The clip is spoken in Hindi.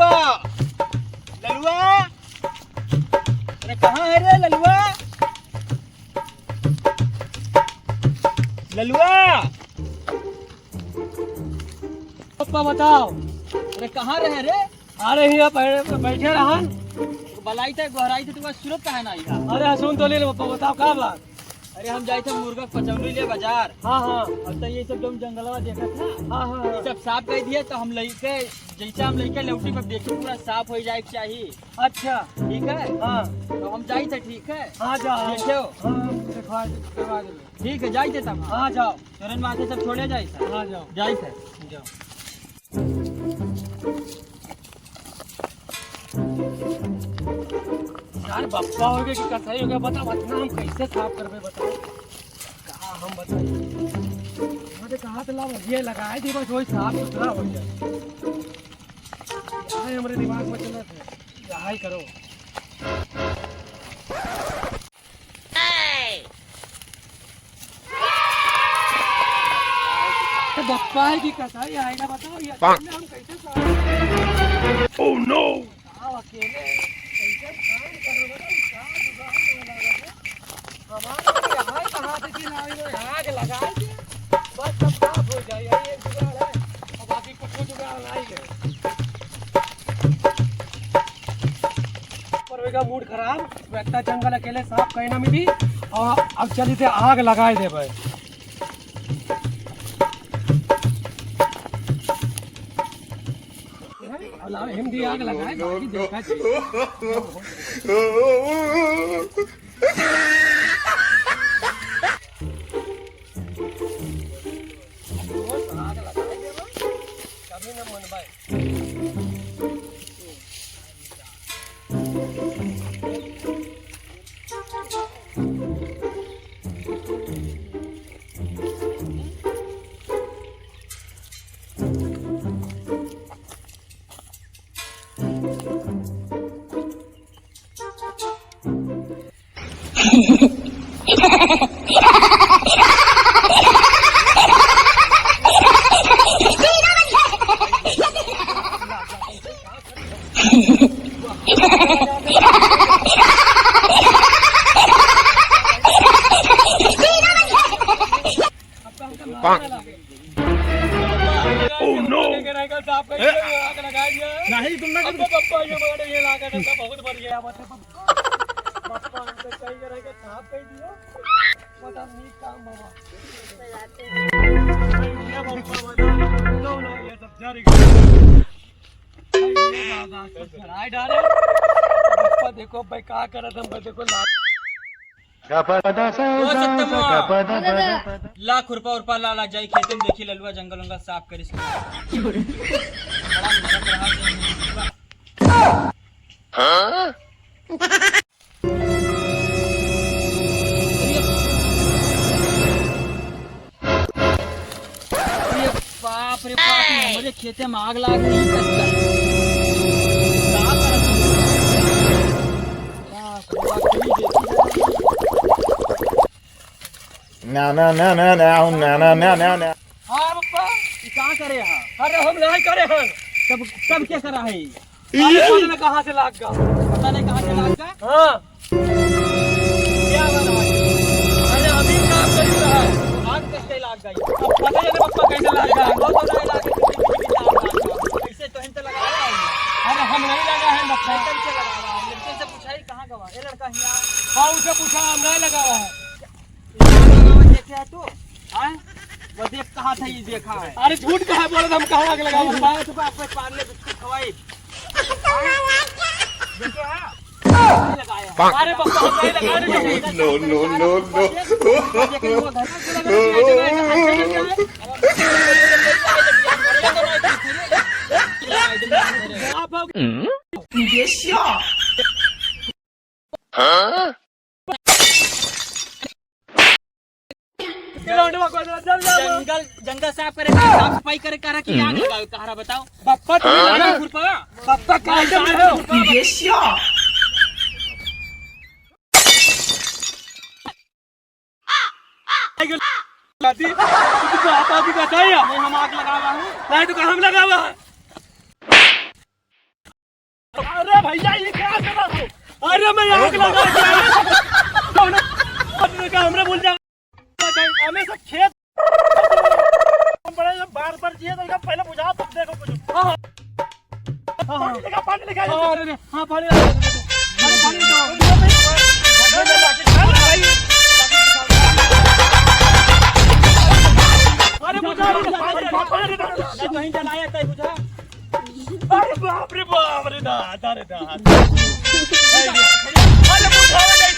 ललुआ ललुआ, अरे कहाँ है रे ललुआ? ललुआ पप्पा बताओ। अरे कहाँ रहे रे? अरे हिया बैठे रहन। बलाई थे गोहराई थे तुम्हारा सूरत कहाँ ना आई? अरे हसून तो ले लो पप्पा, बताओ का बात। अरे हम जाए थे मुर्गा पचौनी ले बाजार। हाँ हाँ अब तो ये सब जो जंगलवा देखा था हाँ हाँ ये सब साफ कर दिए तो हम लेके जैसा हम लेके लौटी में देखी पूरा साफ हो जाए चाहिए। अच्छा ठीक है हाँ तो हम जाए थे। ठीक है हाँ जाओ। देखो करवा देंगे। ठीक है जाए थे तब। हाँ जाओ। तुरंत माथे सब छोड़े जाए थे। हाँ जाओ जाए थे। जाओ। यार बप्पा हो गए कि कसाई हो गया, बताओ इतना हम कैसे साफ करबे बताओ। कहा हम बताइए मुझे कहा तो लाभ ये लगाए थी बस वही साफ सुथरा हो जाए। यहाँ हमारे दिमाग में चला था यहाँ ही करो। तो बप्पा है कि कसाई आएगा बताओ ये हम कैसे साफ। ओह नो अकेले कैसे काम करोगे? कहाँ से कि आग लगाए थे बस सब साफ हो जाए। यही एक जुगाड़ है, अब बाकी कुछ जुगाड़ नहीं है। पर वेगा मूड खराब, इतना जंगल अकेले साफ करना में भी। और अब चली थे आग लगाए दे भाई। हिंदी आग लगाए बाकी देखा कभी न मन भाई। ओह नो नहीं तुमने पप्पा ये लाकर बहुत बढ़ गया पप्पा हमसे सही करेगा साफ कर दियो बता नहीं काम बाबा ये पप्पा बता लो ना ये सब जारी ये दादा सराय डाले पप्पा देखो भाई का करत हम देखो लाख रुपया उर्पा ला जाई खेते में देखी ललुआ जंगल उंगल साफ करी बाप रे बाप हमारे खेते में आग लाग रही ना ना ना ना ना ना ना ना ना ना। हाँ पप्पा कहाँ करे हैं? अरे हम नहीं करे हैं तब क्या करा है? पता नहीं कहाँ से लाग गया। पता नहीं कहाँ से लाग गया। हाँ क्या बात है? अरे अभी काम कर रहा है आग कैसे लाग गई? अब पता नहीं पप्पा कैसे लाग गया। वो तो नहीं लागे कैसे तो इनसे लगा रहा है। अरे हम नहीं लगा है पप्पा। साइकिल से लगा रहा है। लड़के से पूछा ही कहाँ गवा? ये लड़का यहाँ हाँ उसे पूछा हम नहीं लगा हुआ है। देखे है तू? हाँ वो देख कहा था ये देखा है। अरे झूठ कहा बोला हम कहाँ आग लगा हुआ है। बात पे आपको पार्ले बिस्कुट खवाई देखे है? नहीं लगाया। अरे पप्पा हम नहीं लगा रहे। No no no no. जंगल जंगल साफ करे साफ सफाई करे कह रहा कि आग लगाओ कह रहा बताओ। पप्पा तुम लगा खुरपा पप्पा क्या कर रहे हो? नहीं हम आग लगा रहा हूँ। नहीं तो हम लगा हुआ है। अरे भैया ये क्या कर रहा हो? अरे मैं आग लगा के हमरे बोल जा हमें सब खेत बड़े बार बार जिए तो पहले बुझा तब देखो कुछ हां पानी लेगा अरे हां पानी लगा अरे पानी लगाओ अरे बुझा कहीं चलाया कहीं बुझा अरे बाप रे दादा रे दादा अरे बुझावे नहीं